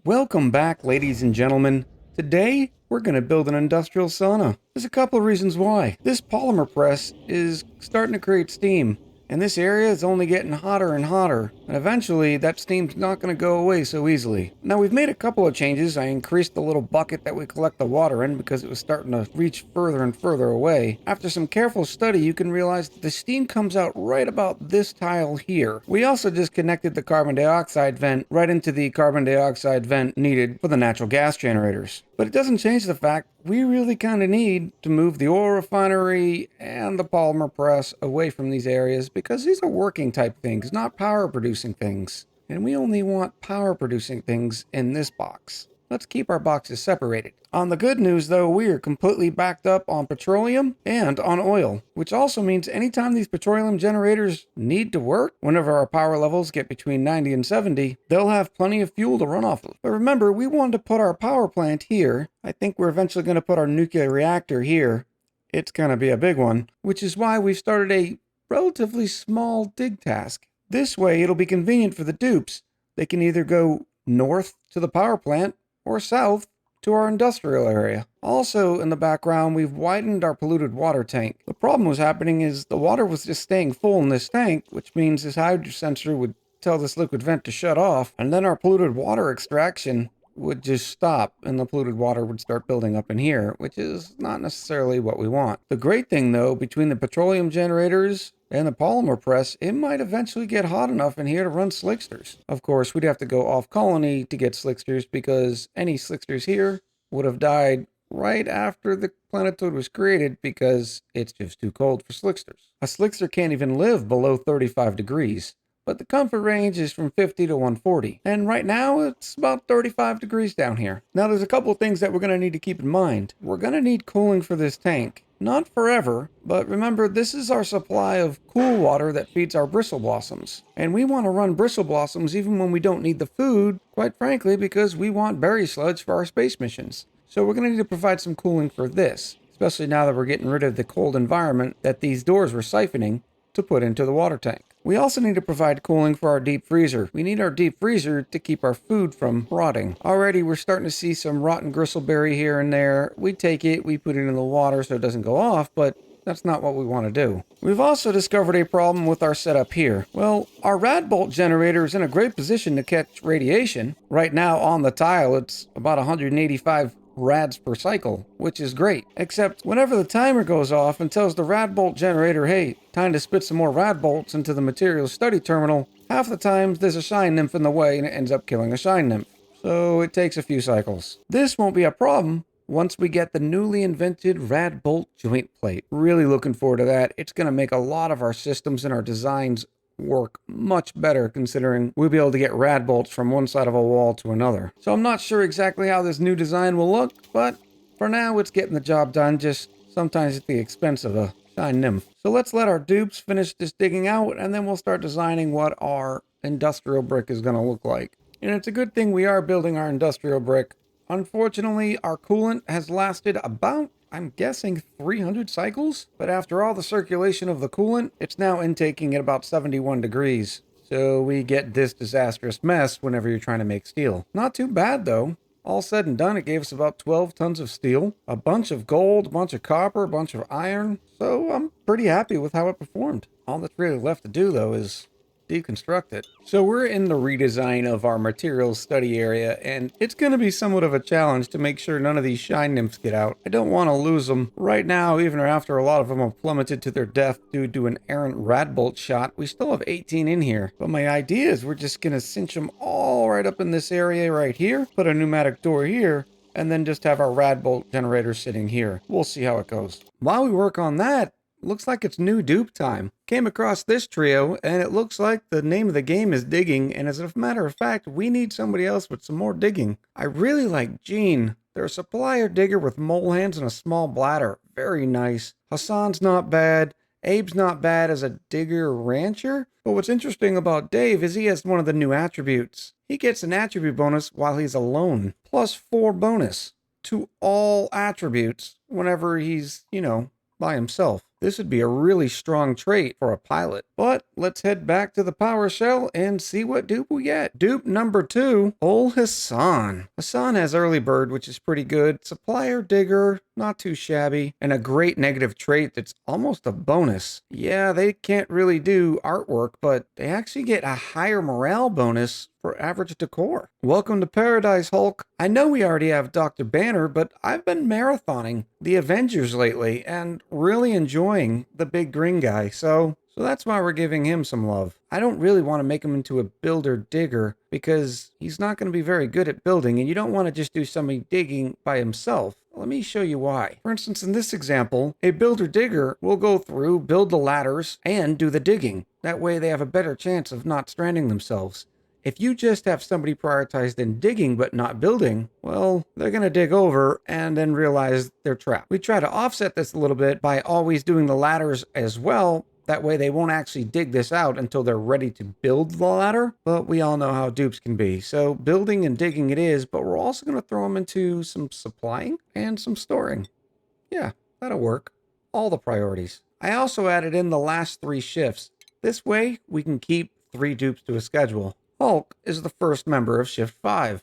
Welcome back, ladies and gentlemen. Today, we're going to build an industrial sauna. There's a couple of reasons why. This polymer press is starting to create steam, and this area is only getting hotter and hotter, and eventually that steam's not going to go away so easily. Now, we've made a couple of changes. I increased the little bucket that we collect the water in because it was starting to reach further and further away. After some careful study, you can realize that the steam comes out right about this tile here. We also just connected the carbon dioxide vent right into the carbon dioxide vent needed for the natural gas generators. But it doesn't change the fact we really kind of need to move the oil refinery and the polymer press away from these areas because these are working type things, not power producing things. And we only want power producing things in this box. Let's keep our boxes separated. On the good news though, we are completely backed up on petroleum and on oil, which also means anytime these petroleum generators need to work, whenever our power levels get between 90 and 70, they'll have plenty of fuel to run off of. But remember, we wanted to put our power plant here. I think we're eventually going to put our nuclear reactor here. It's going to be a big one, which is why we've started a relatively small dig task. This way, it'll be convenient for the dupes. They can either go north to the power plant or south to our industrial area. Also, in the background, we've widened our polluted water tank. The problem was happening is the water was just staying full in this tank, which means this hydro sensor would tell this liquid vent to shut off, and then our polluted water extraction would just stop and the polluted water would start building up in here, which is not necessarily what we want. The great thing though, between the petroleum generators and the polymer press, it might eventually get hot enough in here to run slicksters. Of course, we'd have to go off colony to get slicksters because any slicksters here would have died right after the planetoid was created because it's just too cold for slicksters. A slickster can't even live below 35 degrees. But the comfort range is from 50 to 140. And right now, it's about 35 degrees down here. Now, there's a couple of things that we're going to need to keep in mind. We're going to need cooling for this tank. Not forever, but remember, this is our supply of cool water that feeds our bristle blossoms. And we want to run bristle blossoms even when we don't need the food, quite frankly, because we want berry sludge for our space missions. So we're going to need to provide some cooling for this, especially now that we're getting rid of the cold environment that these doors were siphoning to put into the water tank. We also need to provide cooling for our deep freezer. We need our deep freezer to keep our food from rotting. Already we're starting to see some rotten gristleberry here and there. We take it, we put it in the water so it doesn't go off, but that's not what we want to do. We've also discovered a problem with our setup here. Well, our rad bolt generator is in a great position to catch radiation. Right now on the tile, it's about 185 rads per cycle, which is great. Except whenever the timer goes off and tells the rad bolt generator, hey, time to spit some more rad bolts into the materials study terminal, half the times there's a shine nymph in the way and it ends up killing a shine nymph. So it takes a few cycles. This won't be a problem once we get the newly invented rad bolt joint plate. Really looking forward to that. It's going to make a lot of our systems and our designs work much better considering we'll be able to get rad bolts from one side of a wall to another. So I'm not sure exactly how this new design will look, but for now it's getting the job done, just sometimes at the expense of a shine nymph. So let's let our dupes finish this digging out and then we'll start designing what our industrial brick is going to look like. And it's a good thing we are building our industrial brick. Unfortunately, our coolant has lasted about, I'm guessing, 300 cycles, but after all the circulation of the coolant, it's now intaking at about 71 degrees. So we get this disastrous mess whenever you're trying to make steel. Not too bad though. All said and done, it gave us about 12 tons of steel, a bunch of gold, a bunch of copper, a bunch of iron. So I'm pretty happy with how it performed. All that's really left to do though is deconstruct it. So we're in the redesign of our materials study area, and it's going to be somewhat of a challenge to make sure none of these shine nymphs get out. I don't want to lose them. Right now, even after a lot of them have plummeted to their death due to an errant radbolt shot, we still have 18 in here. But my idea is we're just going to cinch them all right up in this area right here, put a pneumatic door here, and then just have our radbolt generator sitting here. We'll see how it goes. While we work on that, looks like it's new dupe time. Came across this trio, and it looks like the name of the game is digging, and as a matter of fact, we need somebody else with some more digging. I really like Gene. They're a supplier digger with mole hands and a small bladder. Very nice. Hassan's not bad. Abe's not bad as a digger rancher. But what's interesting about Dave is he has one of the new attributes. He gets an attribute bonus while he's alone, plus 4 bonus to all attributes whenever he's, by himself. This would be a really strong trait for a pilot. But let's head back to the power shell and see what dupe we get. Dupe number 2, Ol Hassan. Hassan has early bird, which is pretty good. Supplier digger, not too shabby. And a great negative trait that's almost a bonus. Yeah, they can't really do artwork, but they actually get a higher morale bonus for average decor. Welcome to paradise, Hulk. I know we already have Dr. Banner, but I've been marathoning the Avengers lately and really enjoying the big green guy, so that's why we're giving him some love. I don't really want to make him into a builder digger because he's not going to be very good at building, and you don't want to just do something digging by himself. Let me show you why. For instance, in this example, a builder digger will go through, build the ladders, and do the digging. That way they have a better chance of not stranding themselves. If you just have somebody prioritized in digging but not building, well, they're going to dig over and then realize they're trapped. We try to offset this a little bit by always doing the ladders as well. That way they won't actually dig this out until they're ready to build the ladder, but we all know how dupes can be. So building and digging it is, but we're also going to throw them into some supplying and some storing. Yeah, that'll work. All the priorities. I also added in the last 3 shifts. This way we can keep 3 dupes to a schedule. Hulk is the first member of Shift 5.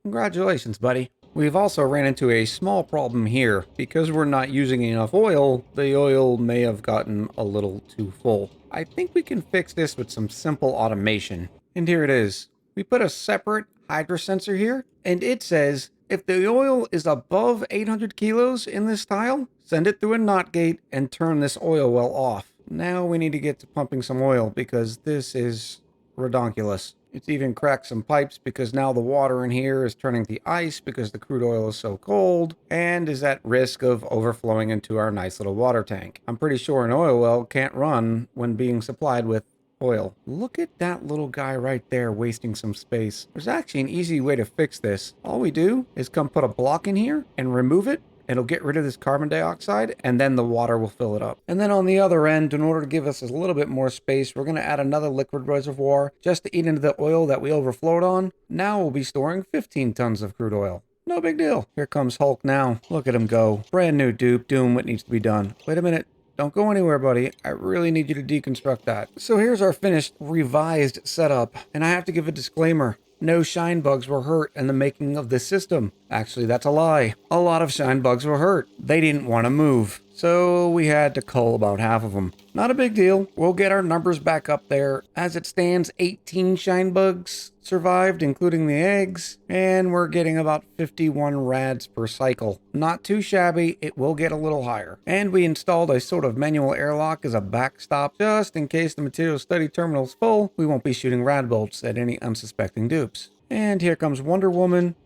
Congratulations, buddy. We've also ran into a small problem here. Because we're not using enough oil, the oil may have gotten a little too full. I think we can fix this with some simple automation. And here it is. We put a separate hydro sensor here, and it says, if the oil is above 800 kilos in this tile, send it through a NOT gate and turn this oil well off. Now we need to get to pumping some oil because this is redonkulous. It's even cracked some pipes because now the water in here is turning to ice because the crude oil is so cold and is at risk of overflowing into our nice little water tank. I'm pretty sure an oil well can't run when being supplied with oil. Look at that little guy right there wasting some space. There's actually an easy way to fix this. All we do is come put a block in here and remove it. It'll get rid of this carbon dioxide, and then the water will fill it up. And then on the other end, in order to give us a little bit more space, we're going to add another liquid reservoir just to eat into the oil that we overflowed on. Now we'll be storing 15 tons of crude oil. No big deal. Here comes Hulk now. Look at him go. Brand new dupe, doing what needs to be done. Wait a minute. Don't go anywhere, buddy. I really need you to deconstruct that. So here's our finished, revised setup. And I have to give a disclaimer. No shine bugs were hurt in the making of this system. Actually, that's a lie. A lot of shine bugs were hurt. They didn't want to move. So we had to cull about half of them. Not a big deal. We'll get our numbers back up there. As it stands, 18 shine bugs survived, including the eggs. And we're getting about 51 rads per cycle. Not too shabby. It will get a little higher. And we installed a sort of manual airlock as a backstop. Just in case the material study terminal is full, we won't be shooting rad bolts at any unsuspecting dupes. And here comes Wonder Woman.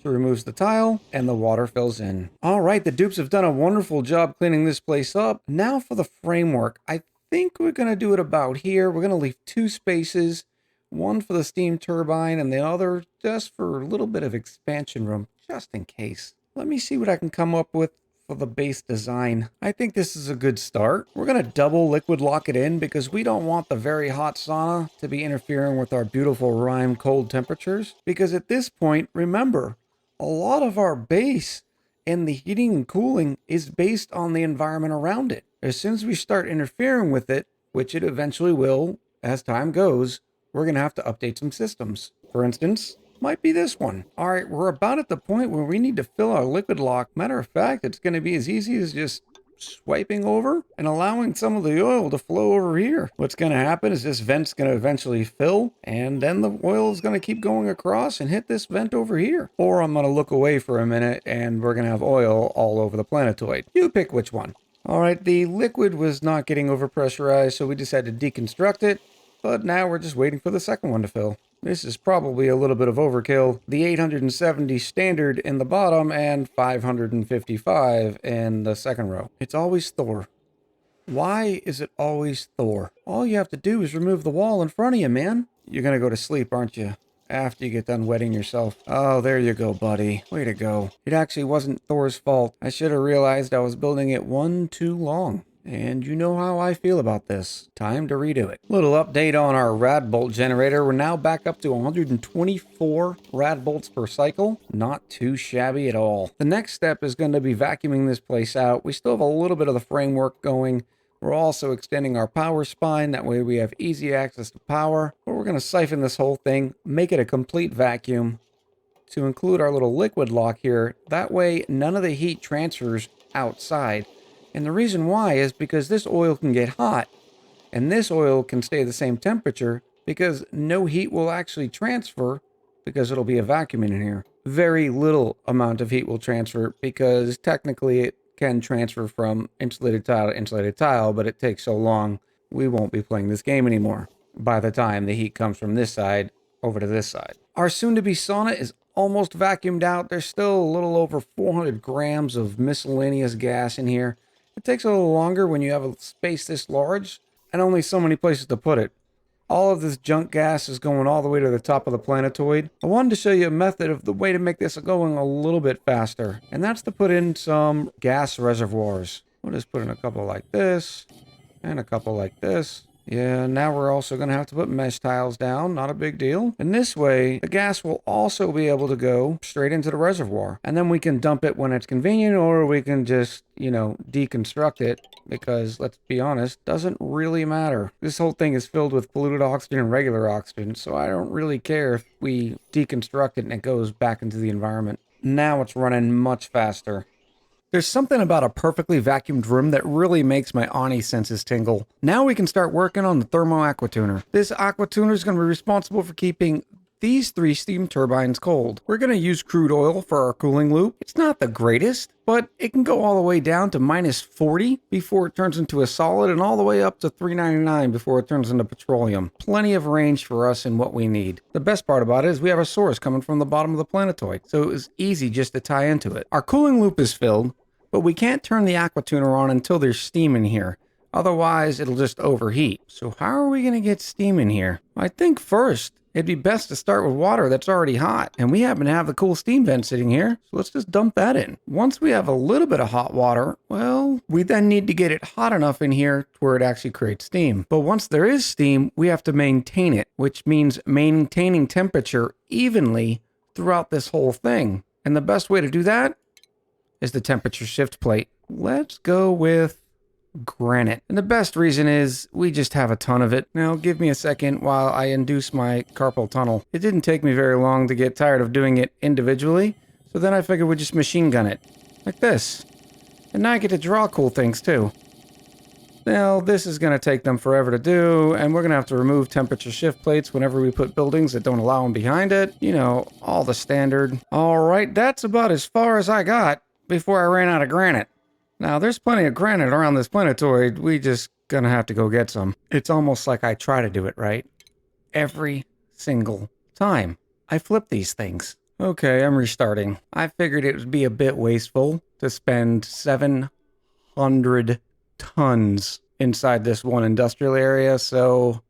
She removes the tile, and the water fills in. All right, the dupes have done a wonderful job cleaning this place up. Now for the framework. I think we're going to do it about here. We're going to leave 2 spaces, one for the steam turbine, and the other just for a little bit of expansion room, just in case. Let me see what I can come up with for the base design. I think this is a good start. We're going to double liquid lock it in because we don't want the very hot sauna to be interfering with our beautiful Rime cold temperatures. Because at this point, remember, a lot of our base and the heating and cooling is based on the environment around it. As soon as we start interfering with it, which it eventually will as time goes, we're going to have to update some systems. For instance, might be this one. All right, we're about at the point where we need to fill our liquid lock. Matter of fact, it's going to be as easy as just swiping over and allowing some of the oil to flow over here. What's going to happen is this vent's going to eventually fill, and then the oil is going to keep going across and hit this vent over here. Or I'm going to look away for a minute and we're going to have oil all over the planetoid. You pick which one. All right, the liquid was not getting overpressurized, so we just had to deconstruct it, but now we're just waiting for the second one to fill. This is probably a little bit of overkill. The 870 standard in the bottom and 555 in the second row. It's always Thor. Why is it always Thor? All you have to do is remove the wall in front of you, man. You're gonna go to sleep, aren't you? After you get done wetting yourself. Oh, there you go, buddy. Way to go. It actually wasn't Thor's fault. I should have realized I was building it one too long. And you know how I feel about this. Time to redo it. Little update on our rad bolt generator. We're now back up to 124 rad bolts per cycle. Not too shabby at all. The next step is going to be vacuuming this place out. We still have a little bit of the framework going. We're also extending our power spine. That way we have easy access to power. But we're going to siphon this whole thing, make it a complete vacuum to include our little liquid lock here. That way none of the heat transfers outside. And the reason why is because this oil can get hot and this oil can stay the same temperature because no heat will actually transfer because it'll be a vacuum in here. Very little amount of heat will transfer because technically it can transfer from insulated tile to insulated tile, but it takes so long we won't be playing this game anymore by the time the heat comes from this side over to this side. Our soon-to-be sauna is almost vacuumed out. There's still a little over 400 grams of miscellaneous gas in here. It takes a little longer when you have a space this large and only so many places to put it. All of this junk gas is going all the way to the top of the planetoid. I wanted to show you a method of the way to make this going a little bit faster, and that's to put in some gas reservoirs. We'll just put in a couple like this, and a couple like this. Yeah, now we're also going to have to put mesh tiles down, not a big deal. And this way, the gas will also be able to go straight into the reservoir. And then we can dump it when it's convenient, or we can just, deconstruct it, because, let's be honest, doesn't really matter. This whole thing is filled with polluted oxygen and regular oxygen, so I don't really care if we deconstruct it and it goes back into the environment. Now it's running much faster. There's something about a perfectly vacuumed room that really makes my ONI senses tingle. Now we can start working on the thermo aquatuner. This aquatuner is going to be responsible for keeping these 3 steam turbines cold. We're going to use crude oil for our cooling loop. It's not the greatest, but it can go all the way down to -40 before it turns into a solid, and all the way up to 399 before it turns into petroleum. Plenty of range for us and what we need. The best part about it is we have a source coming from the bottom of the planetoid, so it was easy just to tie into it. Our cooling loop is filled, but we can't turn the aquatuner on until there's steam in here. Otherwise, it'll just overheat. So how are we going to get steam in here? I think first, it'd be best to start with water that's already hot. And we happen to have the cool steam vent sitting here, so let's just dump that in. Once we have a little bit of hot water, well, we then need to get it hot enough in here to where it actually creates steam. But once there is steam, we have to maintain it, which means maintaining temperature evenly throughout this whole thing. And the best way to do that is the temperature shift plate. Let's go with granite. And the best reason is we just have a ton of it. Now give me a second while I induce my carpal tunnel. It didn't take me very long to get tired of doing it individually, so then I figured we'd just machine gun it. Like this. And now I get to draw cool things too. Now this is going to take them forever to do, and we're going to have to remove temperature shift plates whenever we put buildings that don't allow them behind it. All the standard. Alright, that's about as far as I got before I ran out of granite. Now, there's plenty of granite around this planetoid. We just gonna have to go get some. It's almost like I try to do it right every single time I flip these things. Okay, I'm restarting. I figured it would be a bit wasteful to spend 700 tons inside this one industrial area, so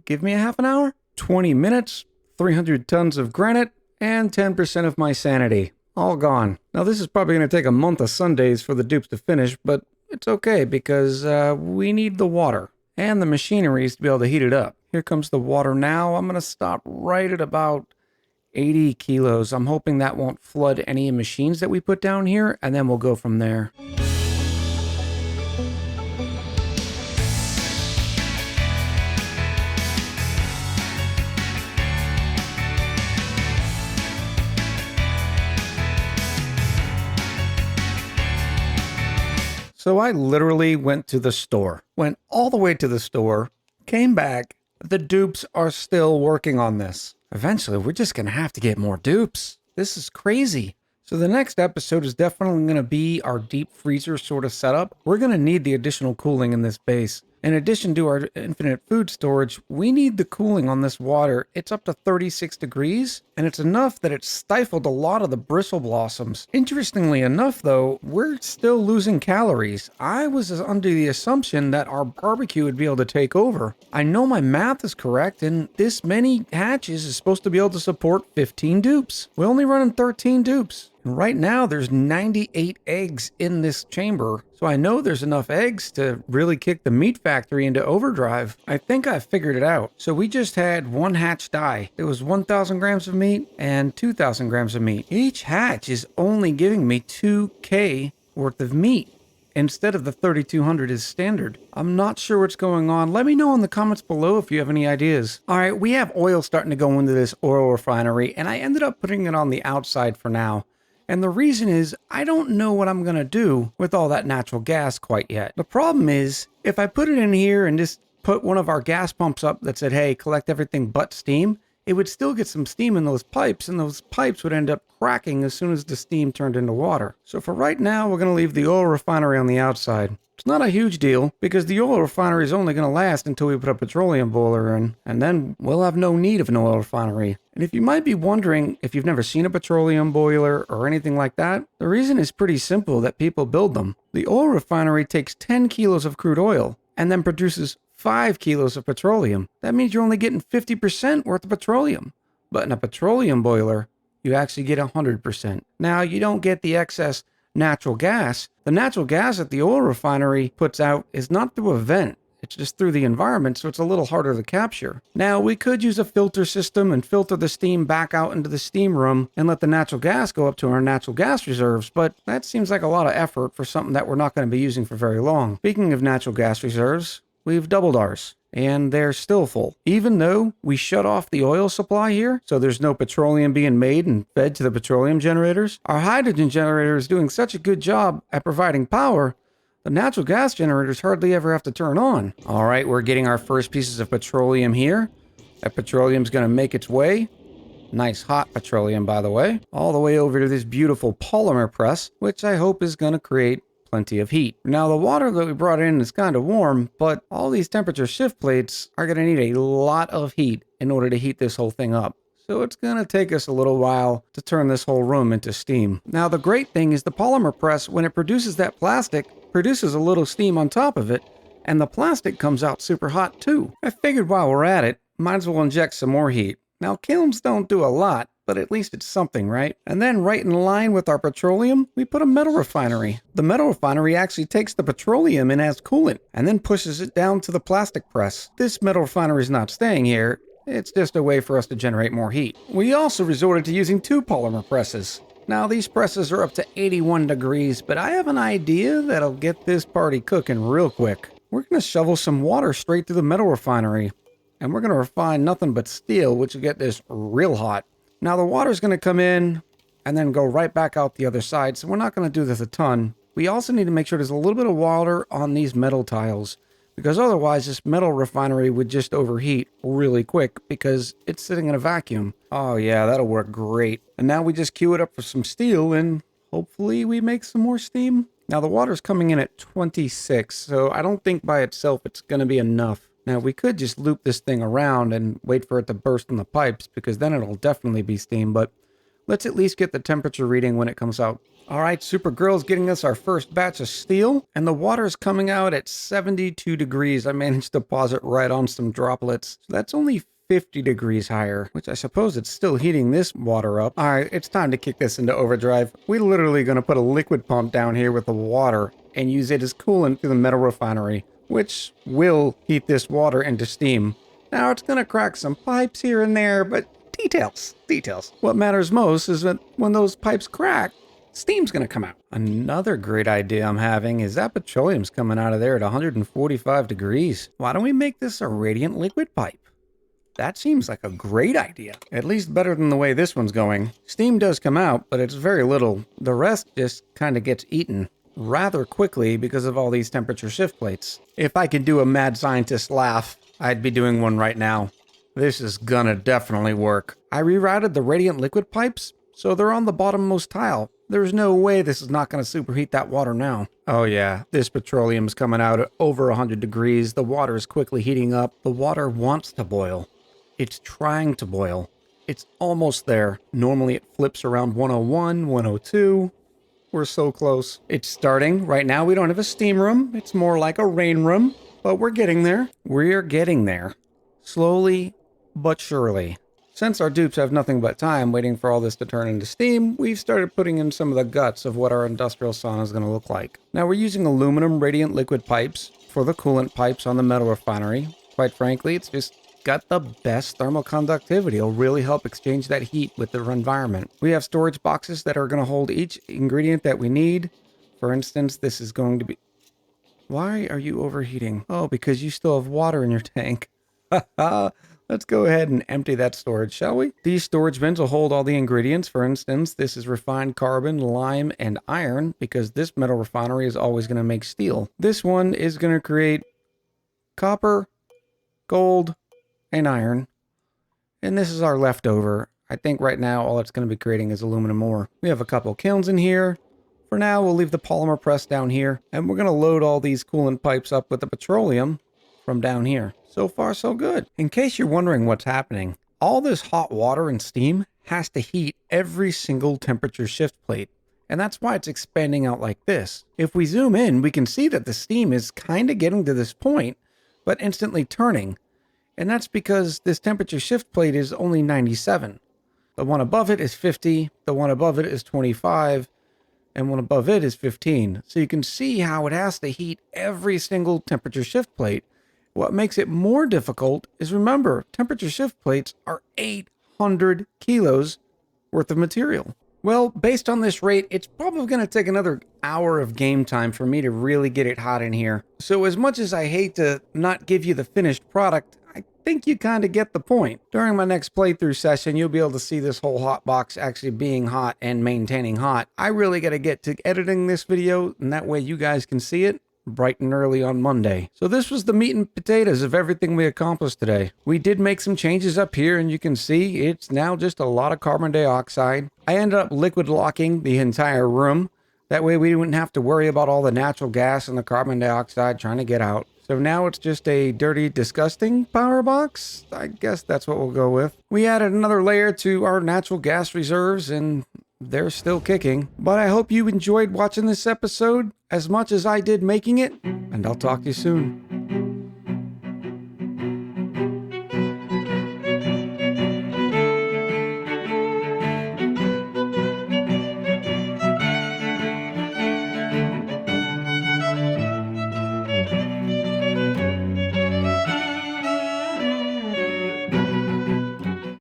give me a half an hour, 20 minutes, 300 tons of granite, and 10% of my sanity. All gone. Now this is probably going to take a month of Sundays for the dupes to finish, but it's okay because we need the water and the machineries to be able to heat it up. Here comes the water now. I'm going to stop right at about 80 kilos. I'm hoping that won't flood any machines that we put down here, and then we'll go from there. So I literally went to the store, went all the way to the store, came back. The dupes are still working on this. Eventually, we're just going to have to get more dupes. This is crazy. So the next episode is definitely going to be our deep freezer sort of setup. We're going to need the additional cooling in this base. In addition to our infinite food storage, we need the cooling on this water. It's up to 36 degrees, and it's enough that it stifled a lot of the bristle blossoms. Interestingly enough, though, we're still losing calories. I was under the assumption that our barbecue would be able to take over. I know my math is correct, and this many hatches is supposed to be able to support 15 dupes. We're only running 13 dupes. And right now, there's 98 eggs in this chamber, so I know there's enough eggs to really kick the meat factory into overdrive. I think I figured it out. So we just had one hatch die. It was 1,000 grams of meat and 2,000 grams of meat. Each hatch is only giving me 2K worth of meat. instead of the 3200 as standard. I'm not sure what's going on. Let me know in the comments below if you have any ideas. All right, we have oil starting to go into this oil refinery, and I ended up putting it on the outside for now. And the reason is, I don't know what I'm going to do with all that natural gas quite yet. The problem is, if I put it in here and just put one of our gas pumps up that said, hey, collect everything but steam, it would still get some steam in those pipes, and those pipes would end up cracking as soon as the steam turned into water. So for right now, we're going to leave the oil refinery on the outside. It's not a huge deal, because the oil refinery is only going to last until we put a petroleum boiler in, and then we'll have no need of an oil refinery. And if you might be wondering if you've never seen a petroleum boiler or anything like that, the reason is pretty simple that people build them. The oil refinery takes 10 kilos of crude oil, and then produces 5 kilos of petroleum. That means you're only getting 50% worth of petroleum. But in a petroleum boiler, you actually get 100%. Now, you don't get the excess natural gas. The natural gas that the oil refinery puts out is not through a vent. It's just through the environment, so it's a little harder to capture. Now, we could use a filter system and filter the steam back out into the steam room and let the natural gas go up to our natural gas reserves, but that seems like a lot of effort for something that we're not going to be using for very long. Speaking of natural gas reserves, we've doubled ours, and they're still full. Even though we shut off the oil supply here, so there's no petroleum being made and fed to the petroleum generators, our hydrogen generator is doing such a good job at providing power, the natural gas generators hardly ever have to turn on. All right, we're getting our first pieces of petroleum here. That petroleum's going to make its way. Nice hot petroleum, by the way. All the way over to this beautiful polymer press, which I hope is going to create plenty of heat. Now, the water that we brought in is kind of warm, but all these temperature shift plates are going to need a lot of heat in order to heat this whole thing up. So it's going to take us a little while to turn this whole room into steam. Now, the great thing is the polymer press, when it produces that plastic, produces a little steam on top of it, and the plastic comes out super hot too. I figured while we're at it, might as well inject some more heat. Now, kilns don't do a lot, but at least it's something, right? And then right in line with our petroleum, we put a metal refinery. The metal refinery actually takes the petroleum in as coolant, and then pushes it down to the plastic press. This metal refinery is not staying here. It's just a way for us to generate more heat. We also resorted to using 2 polymer presses. Now, these presses are up to 81 degrees, but I have an idea that'll get this party cooking real quick. We're going to shovel some water straight through the metal refinery, and we're going to refine nothing but steel, which will get this real hot. Now, the water's going to come in and then go right back out the other side, so we're not going to do this a ton. We also need to make sure there's a little bit of water on these metal tiles, because otherwise this metal refinery would just overheat really quick because it's sitting in a vacuum. Oh yeah, that'll work great. And now we just queue it up for some steel, and hopefully we make some more steam. Now, the water's coming in at 26, so I don't think by itself it's going to be enough. Now, we could just loop this thing around and wait for it to burst in the pipes, because then it'll definitely be steam, but let's at least get the temperature reading when it comes out. All right, Supergirl's getting us our first batch of steel, and the water is coming out at 72 degrees. I managed to pause it right on some droplets. So that's only 50 degrees higher, which I suppose it's still heating this water up. All right, it's time to kick this into overdrive. We're literally going to put a liquid pump down here with the water and use it as coolant through the metal refinery, which will heat this water into steam. Now, it's going to crack some pipes here and there, but details. What matters most is that when those pipes crack, steam's going to come out. Another great idea I'm having is that petroleum's coming out of there at 145 degrees. Why don't we make this a radiant liquid pipe? That seems like a great idea. At least better than the way this one's going. Steam does come out, but it's very little. The rest just kind of gets eaten rather quickly because of all these temperature shift plates. If I could do a mad scientist laugh, I'd be doing one right now. This is gonna definitely work. I rerouted the radiant liquid pipes, so they're on the bottommost tile. There's no way this is not going to superheat that water now. Oh yeah, this petroleum is coming out at over 100 degrees. The water is quickly heating up. The water wants to boil. It's trying to boil. It's almost there. Normally it flips around 101, 102. We're so close. It's starting. Right now we don't have a steam room. It's more like a rain room, but we're getting there. We're getting there. Slowly but surely. Since our dupes have nothing but time waiting for all this to turn into steam, we've started putting in some of the guts of what our industrial sauna is going to look like. Now, we're using aluminum radiant liquid pipes for the coolant pipes on the metal refinery. Quite frankly, it's just got the best thermal conductivity. It'll really help exchange that heat with the environment. We have storage boxes that are going to hold each ingredient that we need For instance, this is going to be... Why are you overheating? Oh, because you still have water in your tank. Let's go ahead and empty that storage, shall we? These storage bins will hold all the ingredients. For instance, this is refined carbon, lime, and iron, because this metal refinery is always going to make steel. This one is going to create copper, gold, and iron. And this is our leftover. I think right now all it's going to be creating is aluminum ore. We have a couple kilns in here. For now, we'll leave the polymer press down here, and we're going to load all these coolant pipes up with the petroleum from down here. So far, so good. In case you're wondering what's happening, all this hot water and steam has to heat every single temperature shift plate, and that's why it's expanding out like this. If we zoom in, we can see that the steam is kind of getting to this point, but instantly turning, and that's because this temperature shift plate is only 97. The one above it is 50, the one above it is 25, and one above it is 15. So you can see how it has to heat every single temperature shift plate. What makes it more difficult is, remember, temperature shift plates are 800 kilos worth of material. Well, based on this rate, it's probably going to take another hour of game time for me to really get it hot in here. So as much as I hate to not give you the finished product, I think you kind of get the point. During my next playthrough session, you'll be able to see this whole hot box actually being hot and maintaining hot. I really got to get to editing this video, and that way you guys can see it bright and early on Monday. So this was the meat and potatoes of everything we accomplished today. We did make some changes up here, and you can see it's now just a lot of carbon dioxide. I ended up liquid locking the entire room. That way we wouldn't have to worry about all the natural gas and the carbon dioxide trying to get out. So now it's just a dirty, disgusting power box. I guess that's what we'll go with. We added another layer to our natural gas reserves, and they're still kicking. But I hope you enjoyed watching this episode as much as I did making it, and I'll talk to you soon.